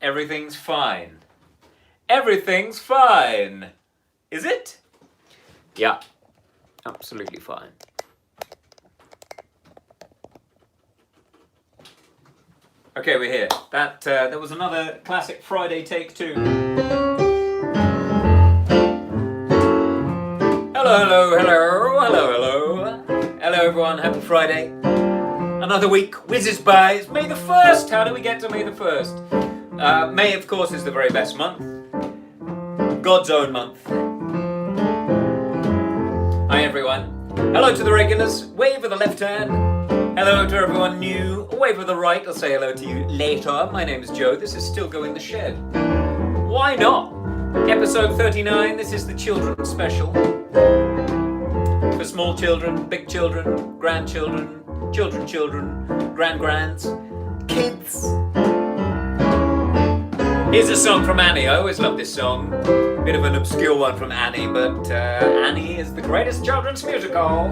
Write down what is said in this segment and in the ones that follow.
Everything's fine. Everything's fine. Is it? Yeah, absolutely fine. Okay, we're here. That was another classic Friday take two. Hello, everyone. Happy Friday. Another week whizzes by. It's May the 1st. How do we get to May the 1st? May, of course, is the very best month. God's own month. Hi, everyone. Hello to the regulars. Wave with the left hand. Hello to everyone new. Wave with the right. I'll say hello to you later. My name is Joe. This is Stilgoe in the Shed. Why not? Episode 39. This is the children's special. For small children, big children, grandchildren, children, grands, kids. Here's a song from Annie. I always love this song. Bit of an obscure one from Annie, but Annie is the greatest children's musical.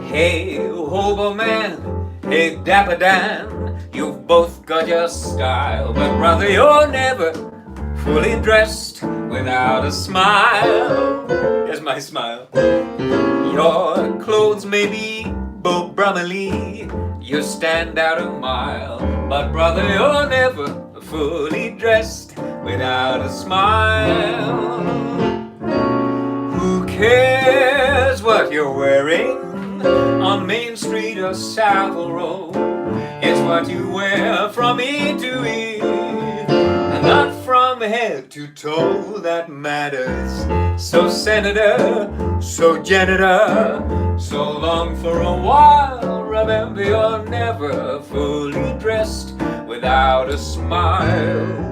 Hey, hobo man, hey, dapper Dan, you've both got your style, but brother, you're never fully dressed without a smile. Here's my smile. Your clothes may be Bo Brummely, you stand out a mile, but brother, you're never fully dressed without a smile. Who cares what you're wearing on Main Street or Savile Row? It's what you wear from ear to ear, and not from head to toe that matters. So senator, so janitor, so long for a while, remember you're never fully dressed without a smile.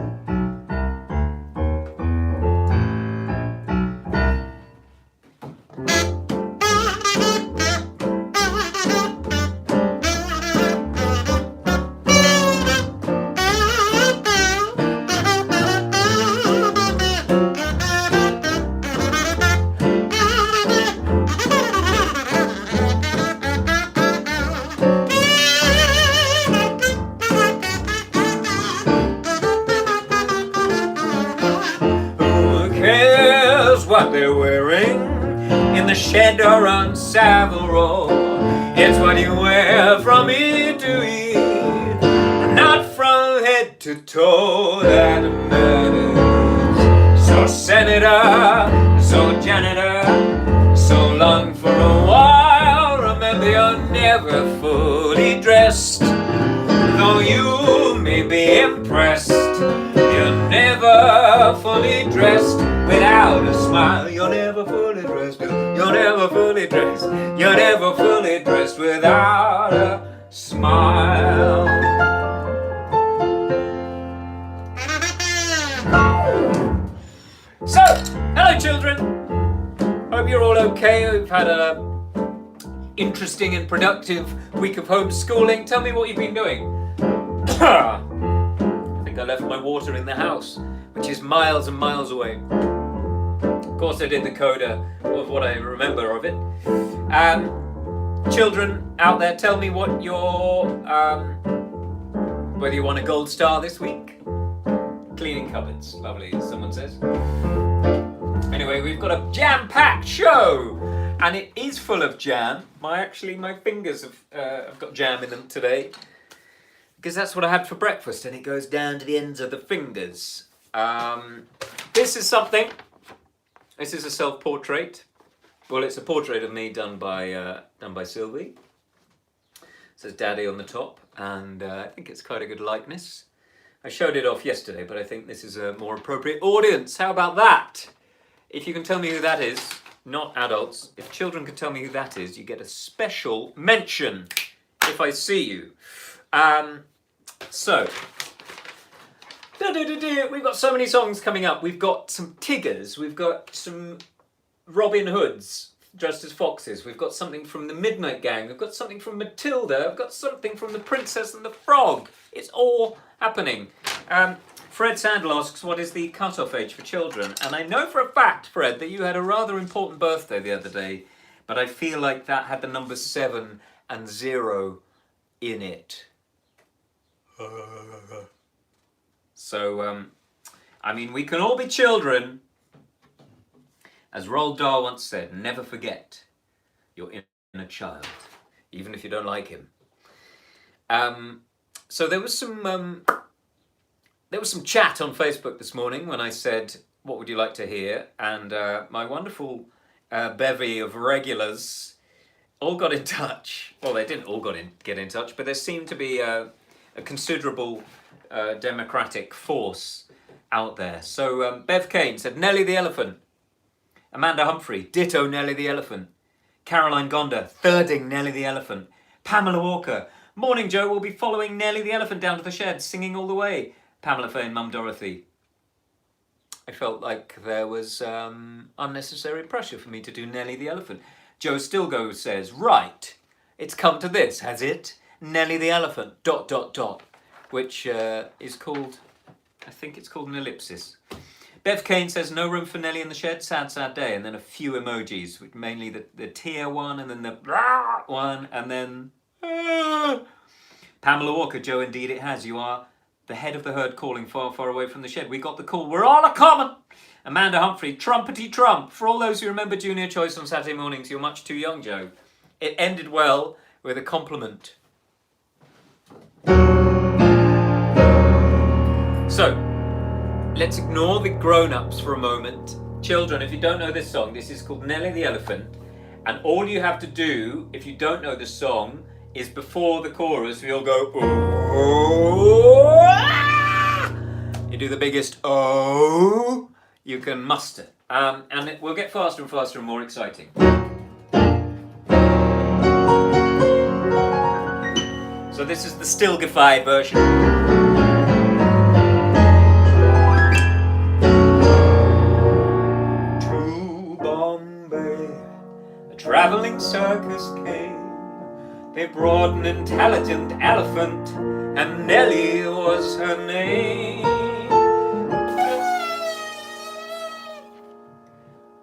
What they're wearing in the shed or on Savile Row. It's what you wear from ear to ear, not from head to toe that matters. So senator, so janitor, so long for a while, remember you're never fully dressed. Though you may be impressed, you're never fully dressed without a smile. You're never fully dressed. You're never fully dressed. You're never fully dressed without a smile. So, hello children. Hope you're all okay. We've had a interesting and productive week of homeschooling. Tell me what you've been doing. I think I left my water in the house, which is miles and miles away. Of course I did the coda of what I remember of it. Children out there, tell me what your, whether you want a gold star this week. Cleaning cupboards, lovely, someone says. Anyway, we've got a jam-packed show, and it is full of jam. My fingers have got jam in them today, because that's what I had for breakfast, and it goes down to the ends of the fingers. This is something. This is a self-portrait. Well, it's a portrait of me done by Sylvie. It says Daddy on the top, and I think it's quite a good likeness. I showed it off yesterday, but I think this is a more appropriate audience. How about that? If you can tell me who that is, not adults, if children can tell me who that is, you get a special mention if I see you. So, we've got so many songs coming up. We've got some Tiggers, we've got some Robin Hoods dressed as foxes, we've got something from the Midnight Gang, we've got something from Matilda, we've got something from The Princess and the Frog. It's all happening. Fred Sandel asks, what is the cut-off age for children? And I know for a fact, Fred, that you had a rather important birthday the other day, but I feel like that had the numbers 7 and 0 in it. So, I mean, we can all be children. As Roald Dahl once said, never forget your inner child, even if you don't like him. So there was some chat on Facebook this morning when I said, what would you like to hear? And my wonderful bevy of regulars all got in touch. Well, they didn't all get in touch, but there seemed to be a considerable democratic force out there. So Bev Kane said, Nellie the Elephant. Amanda Humphrey, ditto Nellie the Elephant. Caroline Gonda, thirding Nellie the Elephant. Pamela Walker, morning Joe, we'll be following Nellie the Elephant down to the shed, singing all the way. Pamela Fane, Mum Dorothy. I felt like there was unnecessary pressure for me to do Nellie the Elephant. Joe Stilgoe says, right, it's come to this, has it? Nellie the Elephant, ... which is called, I think it's called an ellipsis. Bev Kane says, no room for Nellie in the shed, sad, sad day. And then a few emojis, mainly the tear one, and then the one, and then... Pamela Walker, Joe, indeed it has. You are the head of the herd calling far, far away from the shed. We got the call. We're all a common. Amanda Humphrey, trumpety trump. For all those who remember Junior Choice on Saturday mornings, you're much too young, Joe. It ended well with a compliment. So, let's ignore the grown-ups for a moment. Children, if you don't know this song, this is called Nellie the Elephant. And all you have to do, if you don't know the song, is before the chorus, we all go, oh, ah! You do the biggest oh you can muster. And it will get faster and faster and more exciting. So this is the Stilgified version. To Bombay, a traveling circus came. They brought an intelligent elephant, and Nellie was her name.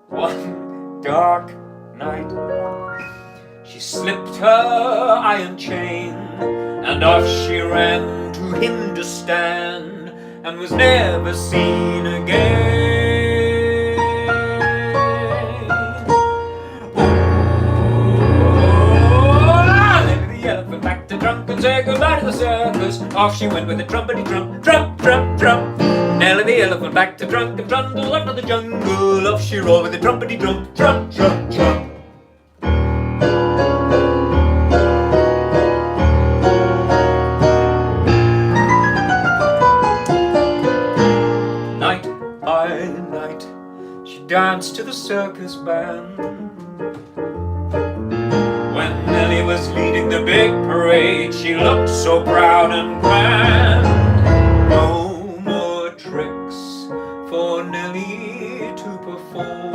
One dark night, she slipped her iron chain, and off she ran to Hindustan, and was never seen again. Back to drunk and say goodbye to the circus. Off she went with a trumpety trump, trump, trump, trump. Nellie the Elephant back to drunk and trundle up to the jungle. Off she rolled with a trumpety trump, trump, trump, trump. Night by night, she danced to the circus band. When Nellie was leading the big parade, she looked so proud and grand. No more tricks for Nellie to perform.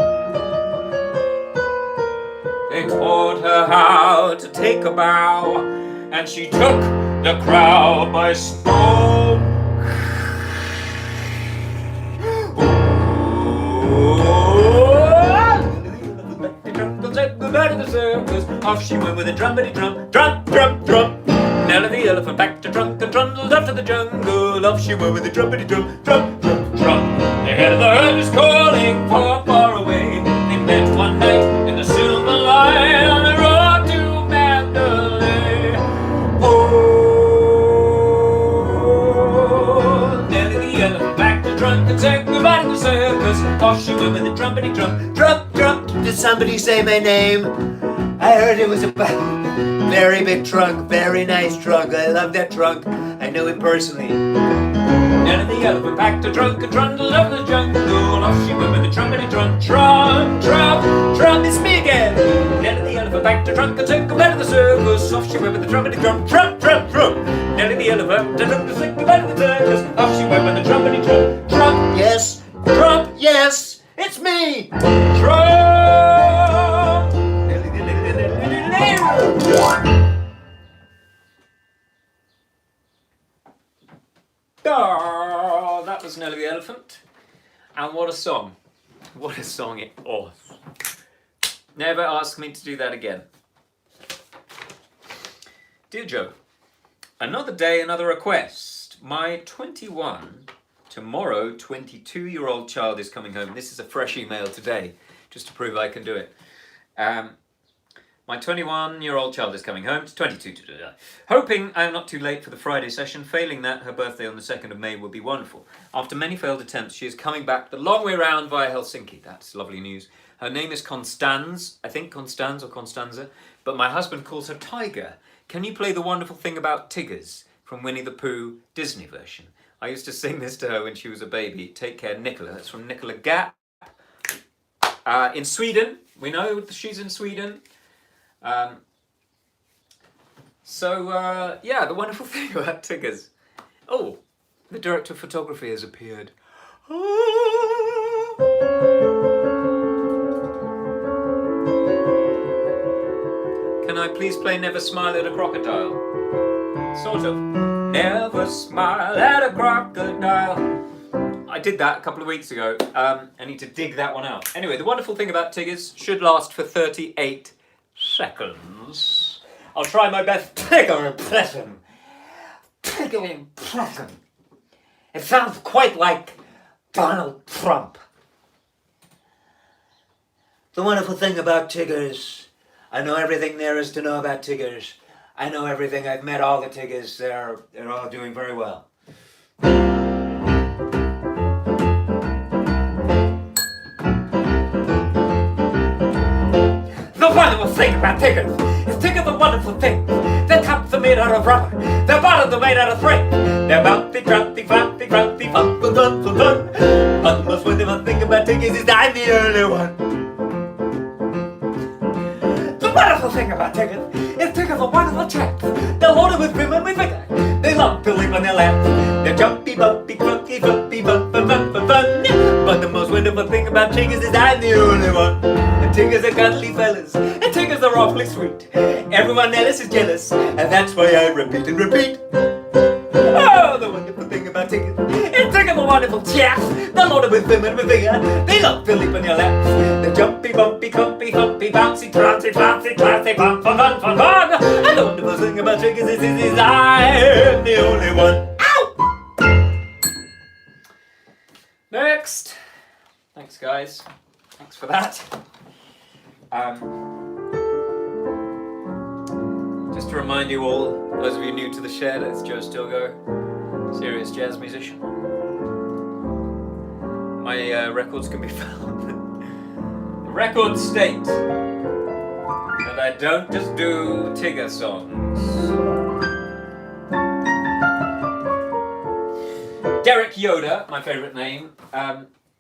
They taught her how to take a bow, and she took the crowd by storm. Goodbye to the circus. Off she went with a trumpety trump, trump, trump, trump. Nellie the Elephant back to drunk and trundled up to the jungle. Off she went with a trumpety trump, trump, trump, trump. The head of the herd was calling far, far away. They met one night in the silver line on the road to Mandalay. Oh, Nellie the Elephant back to drunk and said goodbye to the circus. Off she went with a trumpety trump, trump, trump. Did somebody say my name? I heard it was a very big trunk, very nice trunk. I love that trunk. I know it personally. Nellie the Elephant packed a trunk and trundled up the jungle. Off she went with the trumpety trump, trump, trump, trump. It's me again. Nellie the Elephant packed a trunk and took goodbye to the circus. Off she went with the trumpety trump, trump, trump, trump. Nellie the Elephant took goodbye to the circus. Off she went with the trumpety trump, trump, Yes, trump, yes, it's me. trump. Oh, that was Nellie the Elephant. And what a song. What a song it was. Never ask me to do that again. Dear Joe, Another day, another request. My 21, tomorrow 22-year-old child is coming home. This is a fresh email today, just to prove I can do it. My 21-year-old child is coming home. It's 22 today. Hoping I am not too late for the Friday session. Failing that, her birthday on the 2nd of May would be wonderful. After many failed attempts, she is coming back the long way round via Helsinki. That's lovely news. Her name is Constance. I think Constance or Constanza. But my husband calls her Tiger. Can you play The Wonderful Thing About Tigers from Winnie the Pooh Disney version? I used to sing this to her when she was a baby. Take care, Nicola. That's from Nicola Gap. In Sweden. We know she's in Sweden. Yeah, The Wonderful Thing About Tigers. Oh, the director of photography has appeared. Can I please play Never Smile at a Crocodile? Sort of. Never smile at a crocodile. I did that a couple of weeks ago. I need to dig that one out. Anyway, The Wonderful Thing About Tigers should last for 38 seconds. I'll try my best Tigger impression. Tigger impression. It sounds quite like Donald Trump. The wonderful thing about Tiggers, I know everything there is to know about Tiggers. I know everything. I've met all the Tiggers. They're all doing very well. The wonderful thing about Tiggers is Tiggers the wonderful thing. Their tops are made out of rubber, their bottoms are made out of thread. They're bouncy, bouncy, bouncy, bouncy, fun, fun, fun, fun, fun. But the most wonderful thing about Tiggers is I'm the only one. The wonderful thing about Tiggers is Tiggers are wonderful chaps. They're loaded with vim and with vigor. They love to live on their laps. They're jumpy, bumpy, clunky, flumpy, fun, fun, fun, fun, fun. But the most wonderful thing about Tiggers is I'm the only one. And Tiggers are cuddly fellas, and Tiggers are awfully sweet. Everyone else is jealous, and that's why I repeat and repeat. Oh, the wonderful thing about Tiggers is Tiggers are wonderful chaps. They're loaded with vim and with vigor. They love to leap on your laps. They're jumpy, bumpy, clumpy, humpy, bouncy, bouncy, bouncy, bouncy, fun, fun, fun, fun, fun. And the wonderful thing about Tiggers is I'm the only one. Ow! Next. Thanks, guys. Thanks for that. Just to remind you all, those of you new to the shed, it's Joe Stilgoe, serious jazz musician. My records can be found. The records state that I don't just do Tigger songs. Derek Yoda, my favourite name,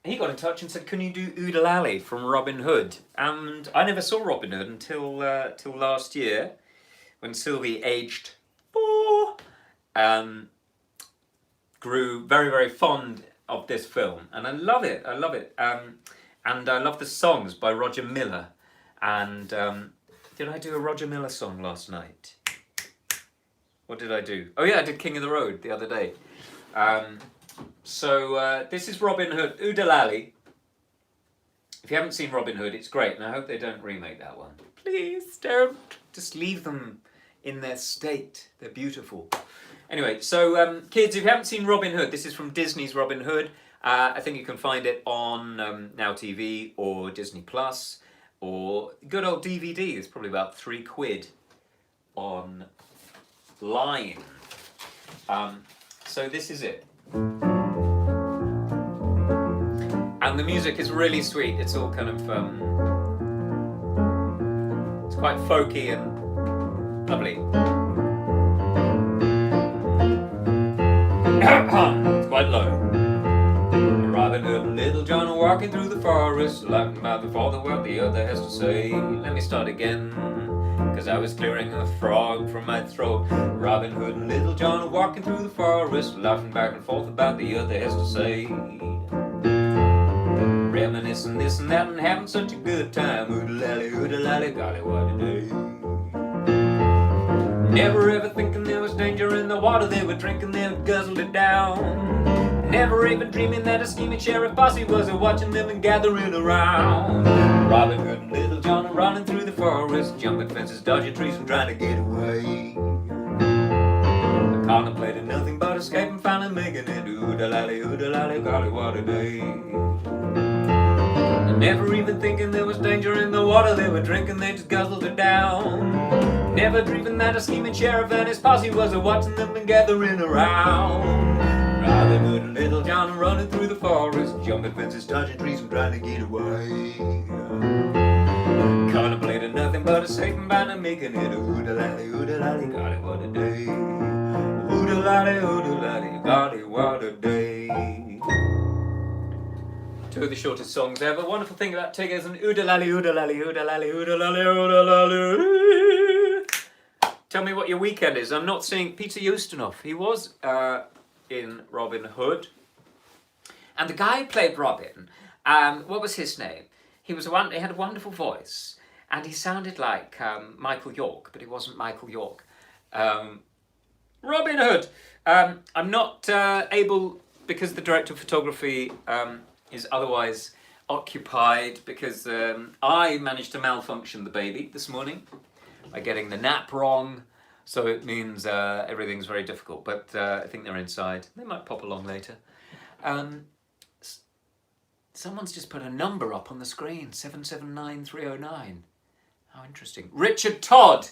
he got in touch and said, can you do Oodalali from Robin Hood? And I never saw Robin Hood until last year, when Sylvie, aged 4, grew very, very fond of this film. And I love it. And I love the songs by Roger Miller. And did I do a Roger Miller song last night? What did I do? Oh yeah, I did King of the Road the other day. So this is Robin Hood, Oodalali. If you haven't seen Robin Hood, it's great, and I hope they don't remake that one. Please don't. Just leave them in their state. They're beautiful. Anyway, so kids, if you haven't seen Robin Hood, this is from Disney's Robin Hood. I think you can find it on Now TV or Disney Plus or good old DVD. It's probably about £3 online. So this is it. And the music is really sweet. It's all kind of, it's quite folky and lovely. It's quite low. Robin Hood and Little John are walking through the forest, laughing about before the what the other has to say. Let me start again, cause I was clearing a frog from my throat. Robin Hood and Little John are walking through the forest, laughing back and forth about the other has to say. Reminiscing this and that and having such a good time. Oodalali, golly, what a day. Never ever thinking there was danger in the water they were drinking, they guzzled it down. Never even dreaming that a scheming sheriff posse was watching them and gathering around. Robin Hood and Little John are running through the forest, jumping fences, dodging trees and trying to get away. Contemplated nothing but escape and finally making it. Ooh-da-lally, golly, what a day. And never even thinking there was danger in the water they were drinking, they just guzzled it down. Never dreaming that a scheming sheriff and his posse was a-watching them and gathering around. Robin Hood and Little John running through the forest, jumping fences, touching trees and trying to get away. Contemplated nothing but escaping by and making it. Ooh-da-lally, golly, what a day. Ooh-da-lally, golly, what a day. Two of the shortest songs ever. Wonderful thing about Tig is an ooh-da-lally, ooh-da-lally, ooh-da-lally, ooh-da-lally, ooh-da-lally. Tell me what your weekend is. I'm not seeing Peter Ustinov. He was in Robin Hood. And the guy who played Robin, what was his name? He had a wonderful voice. And he sounded like Michael York, but he wasn't Michael York. Robin Hood. I'm not able, because the director of photography is otherwise occupied, because I managed to malfunction the baby this morning by getting the nap wrong. So it means everything's very difficult, but I think they're inside. They might pop along later. Someone's just put a number up on the screen, 779309. How interesting. Richard Todd.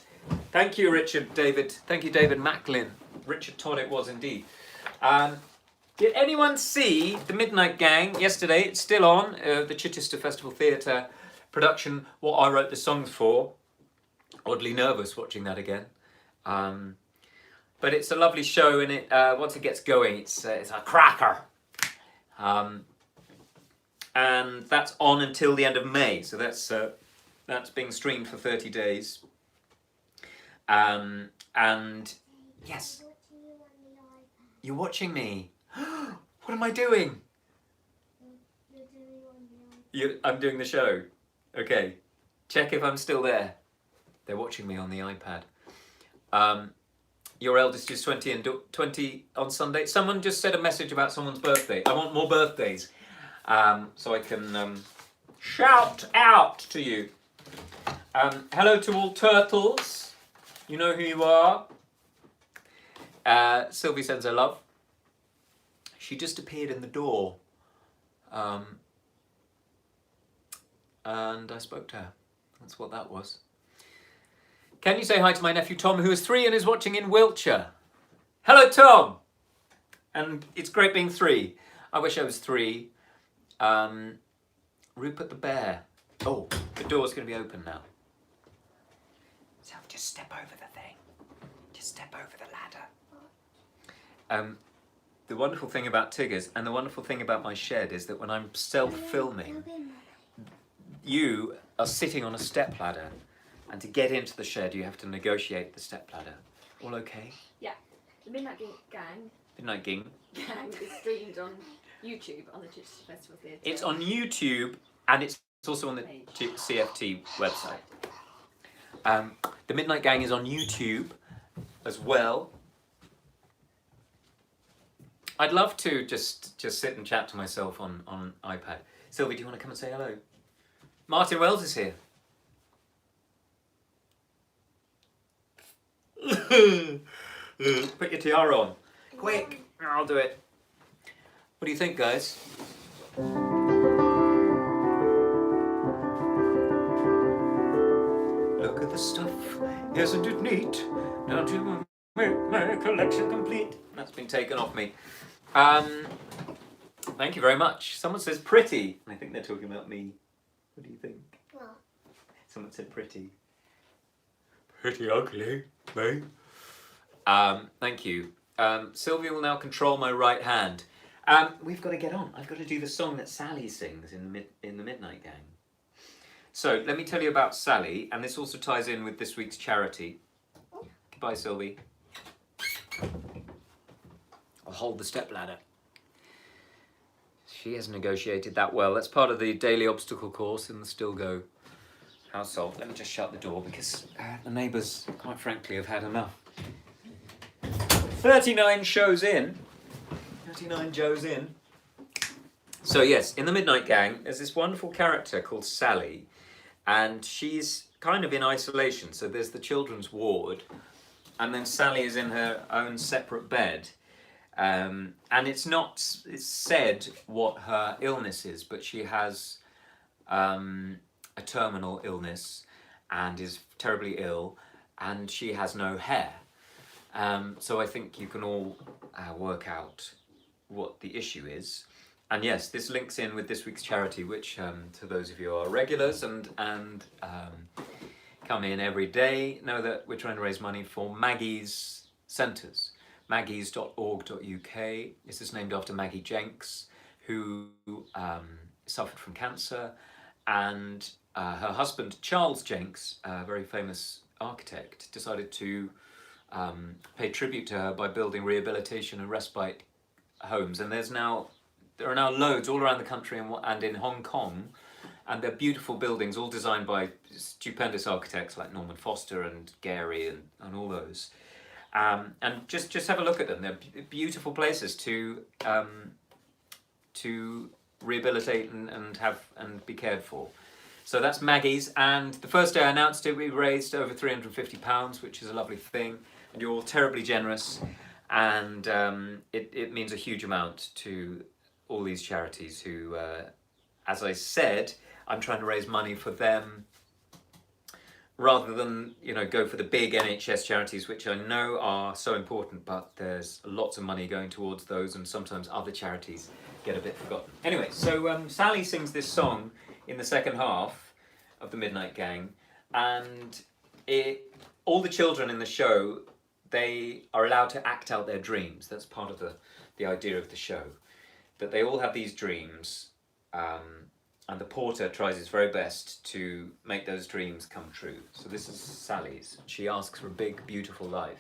Thank you, Richard, David. Thank you, David Macklin. Richard Todd it was indeed. Did anyone see The Midnight Gang yesterday? It's still on, the Chichester Festival Theatre production, What I Wrote the Songs For. Oddly nervous watching that again. But it's a lovely show, and it once it gets going, it's a cracker. And that's on until the end of May, so that's being streamed for 30 days. And yes, you're watching me. What am I doing? I'm doing the show. Okay, check if I'm still there. They're watching me on the iPad. Your eldest is 20 and 20 on Sunday. Someone just said a message about someone's birthday. I want more birthdays, so I can shout out to you. Hello to all turtles. You know who you are. Sylvie sends her love. She just appeared in the door, and I spoke to her. That's what that was. Can you say hi to my nephew Tom, who is 3 and is watching in Wiltshire? Hello, Tom! And it's great being 3. I wish I was 3. Rupert the bear. Oh, the door's going to be open now. So just step over the thing. Just step over the ladder. The wonderful thing about Tiggers and the wonderful thing about my shed is that when I'm self-filming, you are sitting on a stepladder, and to get into the shed you have to negotiate the stepladder. All okay? Yeah. The Midnight Gang. Midnight Gang. Is streamed on YouTube on the Chichester Festival Theatre. It's on YouTube and it's also on the CFT website. The Midnight Gang is on YouTube as well. I'd love to just sit and chat to myself on iPad. Sylvie, do you want to come and say hello? Martin Wells is here. Put your tiara on. Quick! I'll do it. What do you think, guys? Look at the stuff, isn't it neat? Now to make my collection complete. That's been taken off me. Thank you very much. Someone says pretty. I think they're talking about me. What do you think? What? Someone said pretty. Pretty ugly, me. Thank you. Sylvia will now control my right hand. We've got to get on. I've got to do the song that Sally sings in the Midnight Gang. So let me tell you about Sally, and this also ties in with this week's charity. Goodbye, Sylvie. I'll hold the stepladder. She has negotiated that well. That's part of the daily obstacle course in the Stilgoe household. Let me just shut the door because the neighbours, quite frankly, have had enough. 39 shows in. 39 Joes in. So yes, in the Midnight Gang, there's this wonderful character called Sally, and she's kind of in isolation. So there's the children's ward, and then Sally is in her own separate bed. And it's said what her illness is, but she has a terminal illness and is terribly ill, and she has no hair. So I think you can all work out what the issue is. And yes, this links in with this week's charity, which to those of you who are regulars and come in every day know that we're trying to raise money for Maggie's Centres. Maggies.org.uk. This is named after Maggie Jenks, who suffered from cancer, and her husband Charles Jenks, a very famous architect, decided to pay tribute to her by building rehabilitation and respite homes. And there are now loads all around the country and in Hong Kong, and they're beautiful buildings, all designed by stupendous architects like Norman Foster and Gary and all those. And just have a look at them. They're beautiful places to rehabilitate and be cared for. So that's Maggie's, and the first day I announced it, we raised over £350, which is a lovely thing, and you're all terribly generous, and it means a huge amount to all these charities who, as I said, I'm trying to raise money for them rather than, go for the big NHS charities, which I know are so important, but there's lots of money going towards those, and sometimes other charities get a bit forgotten. Anyway, so Sally sings this song in the second half of the Midnight Gang, and all the children in the show, they are allowed to act out their dreams. That's part of the idea of the show, that they all have these dreams, and the porter tries his very best to make those dreams come true. So this is Sally's. She asks for a big, beautiful life.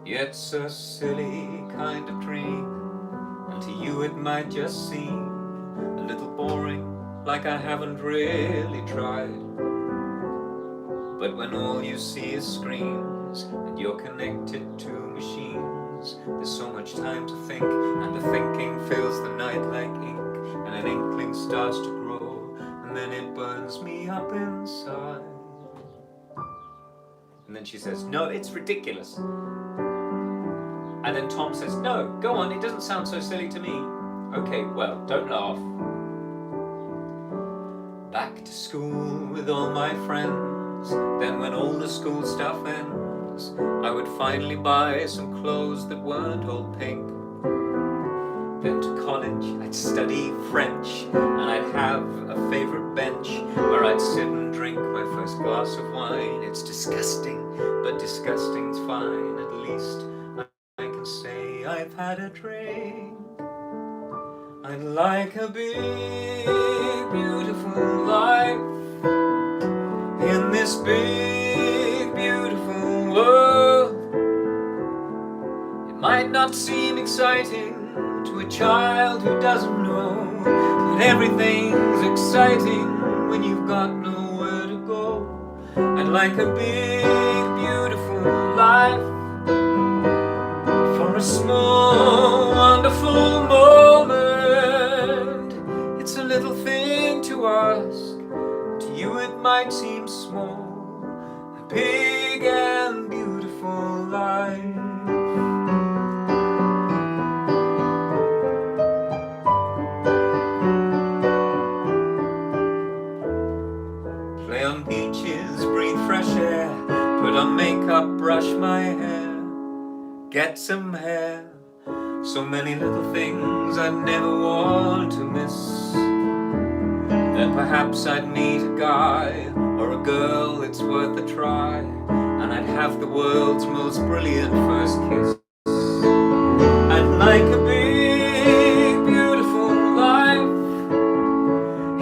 It's a silly kind of dream, and to you it might just seem a little boring, like I haven't really tried. But when all you see is screens, and you're connected to machines, there's so much time to think, and the thinking fills the night like ink, and an inkling starts to grow, and then it burns me up inside. And then she says, no, it's ridiculous. And then Tom says, no, go on, it doesn't sound so silly to me. Okay, well, don't laugh. Back to school with all my friends. Then when all the school stuff ends, I would finally buy some clothes that weren't all pink. Then to college, I'd study French, and I'd have a favourite bench where I'd sit and drink my first glass of wine. It's disgusting, but disgusting's fine. At least I can say I've had a drink. I'd like a big, beautiful life in this big, beautiful world. It might not seem exciting to a child who doesn't know that everything's exciting when you've got nowhere to go. I'd like a big, beautiful life for a small, wonderful moment. It's a little thing to ask. To you it might seem small, a big and beautiful life. Play on beaches, breathe fresh air, put on makeup, brush my hair, get some hair. So many little things I'd never want to miss. Then perhaps I'd meet a guy or a girl that's worth a try, and I'd have the world's most brilliant first kiss. I'd like a big, beautiful life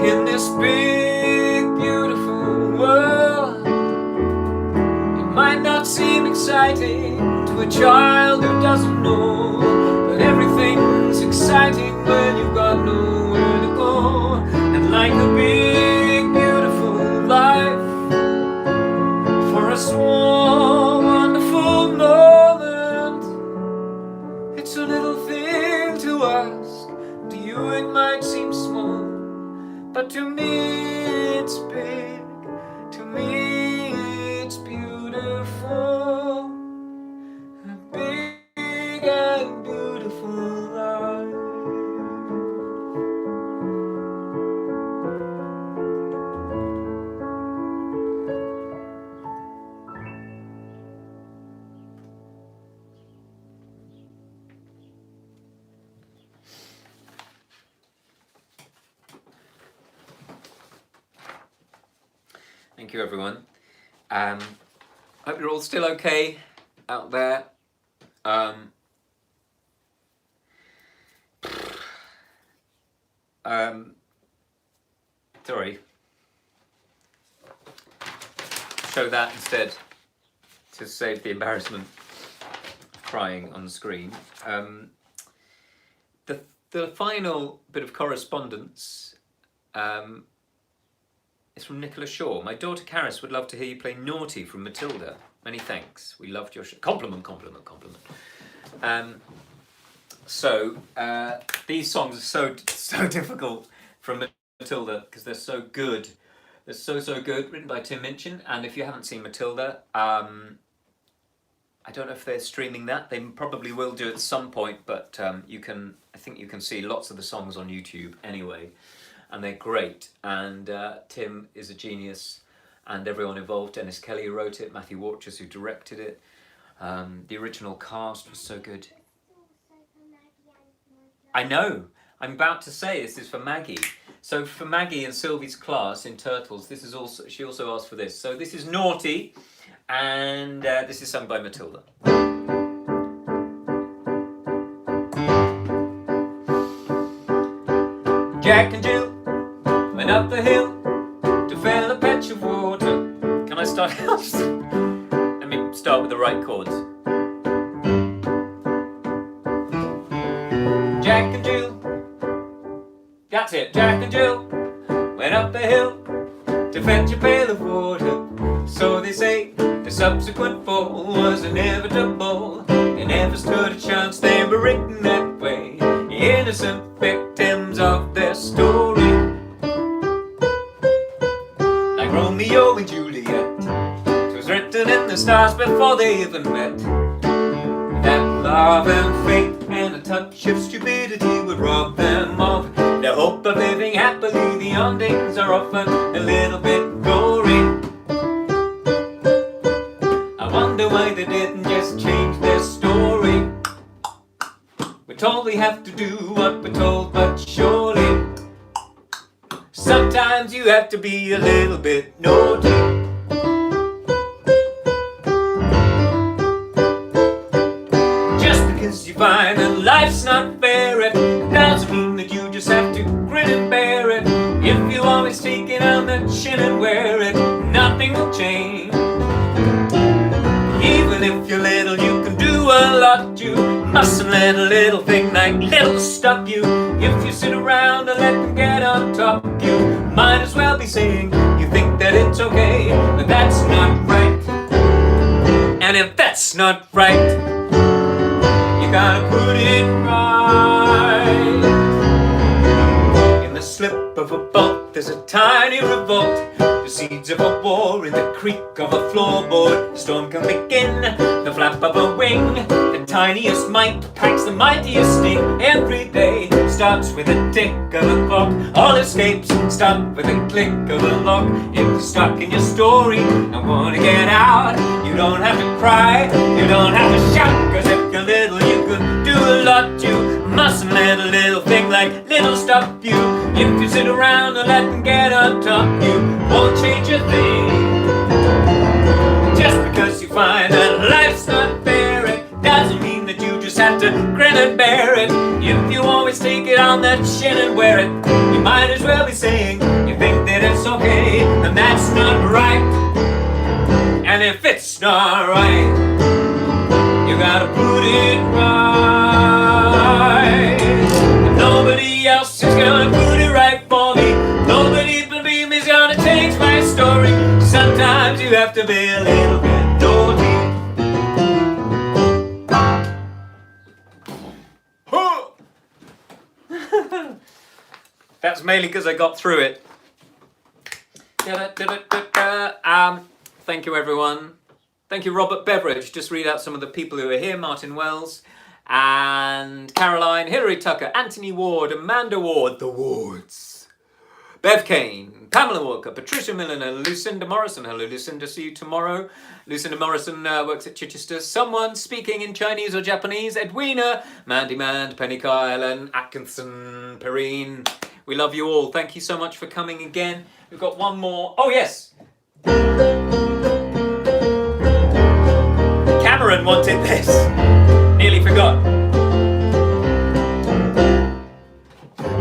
in this big, beautiful world. It might not seem exciting to a child who doesn't know, but everything's exciting when you've got nowhere to go. And like a big, beautiful life for a small, wonderful moment. It's a little thing to ask. Do but to me it's big. To me it's beautiful. A big and beautiful life. Thank you, everyone. Hope you're all still okay out there. Sorry. Show that instead to save the embarrassment of crying on the screen. The final bit of correspondence is from Nicola Shaw. My daughter Caris would love to hear you play Naughty from Matilda. Many thanks. We loved your show. Compliment, compliment, compliment. These songs are so difficult from Matilda because they're so good. They're so good. Written by Tim Minchin. And if you haven't seen Matilda, I don't know if they're streaming that. They probably will do at some point, but I think you can see lots of the songs on YouTube anyway. And they're great, and Tim is a genius, and everyone involved. Dennis Kelly who wrote it, Matthew Warchus who directed it. The original cast was so good. I know, I'm about to say this is for Maggie. So for Maggie and Sylvie's class in Turtles, she also asked for this. So this is Naughty, and this is sung by Matilda. Jack and Jill went up the hill to fill a patch of water. Can I start? Let me start with the right chords. Jack and Jill, that's it. Jack and Jill went up the hill to fetch a pail of water. So they say the subsequent fall was inevitable. They never stood a chance, they were written that way. Innocent victims of their story. Like Romeo and Juliet, it was written in the stars before they even met. That love and faith and a touch of stupidity would rob them of their hope of living happily. The endings are often a little bit gory. I wonder why they didn't just change their story. We're told we have to do what we're told, but surely sometimes you have to be a little bit naughty. Just because you find that life's not fair, it doesn't mean that you just have to grin and bear it. If you always take it on the chin and wear it, nothing will change. Even if you're little, you can do a lot. You mustn't let a little thing like little stop you. If you sit around and let them get on top, you might as well be saying you think that it's okay, but that's not right. And if that's not right, you gotta put it right. In the slip of a boat, there's a tiny revolt. The seeds of a war in the creak of a floorboard. The storm can begin, the flap of a wing. The tiniest mite packs the mightiest sting. Every day starts with a tick of a clock. All escapes start with a click of a lock. If you're stuck in your story and want to get out, you don't have to cry, you don't have to shout. Cause if you're little, you can do a lot. You mustn't let a little thing like little stop you. If you sit around and let them get on top, you won't change a thing. Just because you find that life's not fair, it doesn't mean that you just have to grin and bear it. If you always take it on that chin and wear it, you might as well be saying you think that it's okay, and that's not right. And if it's not right, you gotta put it right. And nobody else is gonna put it right for me. Nobody but me is gonna change my story. Sometimes you have to be a little bit naughty. That's mainly because I got through it Thank you, everyone. Thank you, Robert Beveridge. Just read out some of the people who are here. Martin Wells and Caroline, Hilary Tucker, Anthony Ward, Amanda Ward, the Wards, Bev Kane, Pamela Walker, Patricia Milliner, Lucinda Morrison. Hello, Lucinda. See you tomorrow. Lucinda Morrison works at Chichester. Someone speaking in Chinese or Japanese. Edwina, Mandy Mand, Penny Kyle, and Atkinson, Perrine. We love you all. Thank you so much for coming again. We've got one more. Oh, yes. Cameron wanted this. Nearly forgot.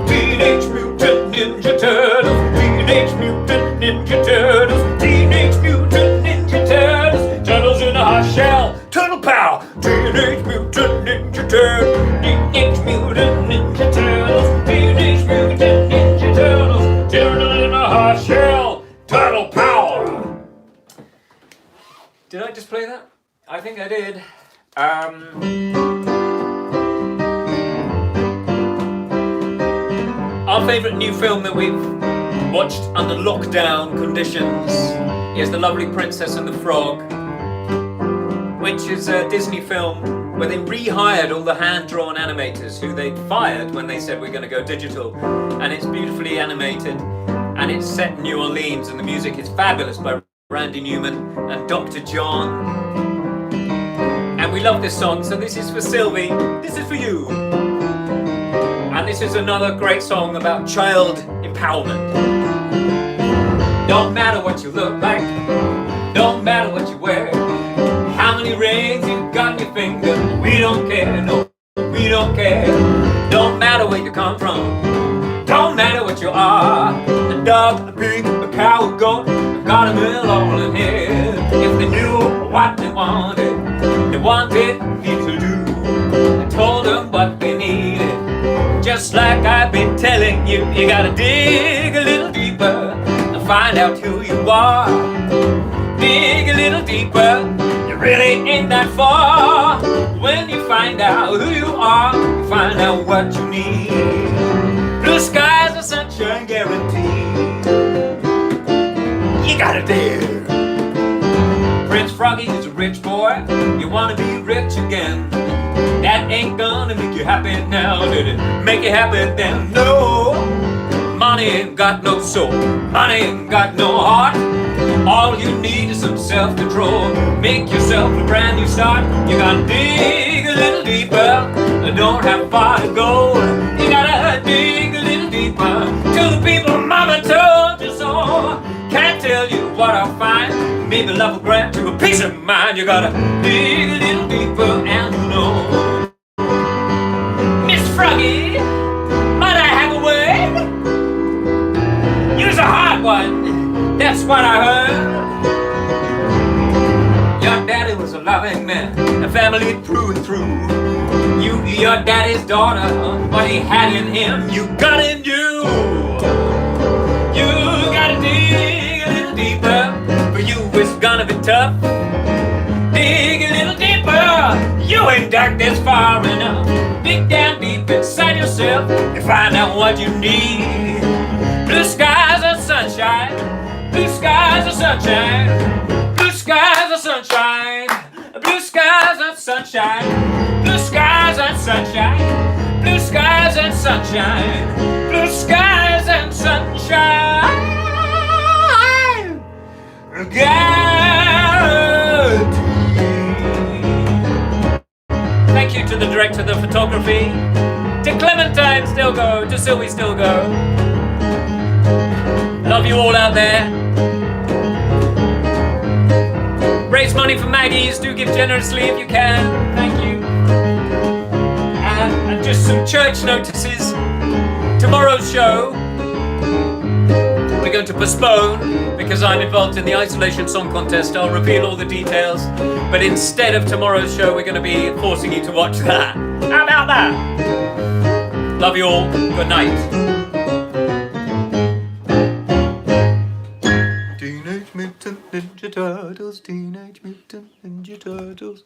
Teenage Mutant Ninja Turtles. Teenage Mutant Ninja Turtles. Teenage Mutant Ninja Turtles. Turtles in a hard shell. Turtle power. Teenage Mutant Ninja Turtles. Teenage Mutant Ninja Turtles. Teenage Mutant Ninja Turtles. Turtles in a hard shell. Turtle power. Did I just play that? I think I did. Our favourite new film that we've watched under lockdown conditions is The Lovely Princess and the Frog, which is a Disney film where they rehired all the hand-drawn animators who they'd fired when they said we're going to go digital. And it's beautifully animated, and it's set in New Orleans, and the music is fabulous by Randy Newman and Dr. John. And we love this song, so this is for Sylvie, this is for you. And this is another great song about child empowerment. Don't matter what you look like, don't matter what you wear, how many rings you got in your finger, we don't care, no, we don't care. Don't matter where you come from, don't matter what you are, a dog, a pig, a cow, a goat, got them all in here. If they knew what they wanted me to do. I told them what they needed. Just like I've been telling you, you gotta dig a little deeper and find out who you are. Dig a little deeper, you really ain't that far. When you find out who you are, you find out what you need. Blue skies and sunshine guaranteed. You gotta dig. Prince Froggy is a rich boy, you wanna be rich again. That ain't gonna make you happy now, did it? Make you happy then? No. Money ain't got no soul, money ain't got no heart. All you need is some self-control. Make yourself a brand new start. You gotta dig a little deeper, don't have far to go. You gotta dig a little deeper, till the people mama told you so. Can't tell you what I'll find, maybe love will grant you a peace of mind. You gotta dig a little deeper and you know. Miss Froggy, might I have a word? You're a hard one, that's what I heard. Your daddy was a loving man, a family through and through. You, your daddy's daughter, what he had in him, you got in you. You gotta dig a little deeper, for you it's gonna be tough. Dig a little deeper, you ain't dug this far enough. Dig down deep inside yourself and find out what you need. Blue skies and sunshine, blue skies and sunshine, blue skies and sunshine, blue skies and sunshine, blue skies and sunshine, blue skies and sunshine, blue skies and sunshine. Guaranteed. Thank you to the director of the photography, to Clementine Stilgoe, to Sylvie Stilgoe. Love you all out there. Raise money for Maggie's, do give generously if you can. Thank you. And just some church notices. Tomorrow's show we're going to postpone because I'm involved in the Isolation Song Contest. I'll reveal all the details, but instead of tomorrow's show we're going to be forcing you to watch that. How about that? Love you all. Good night. Teenage Mutant Ninja Turtles, Teenage Mutant Ninja Turtles.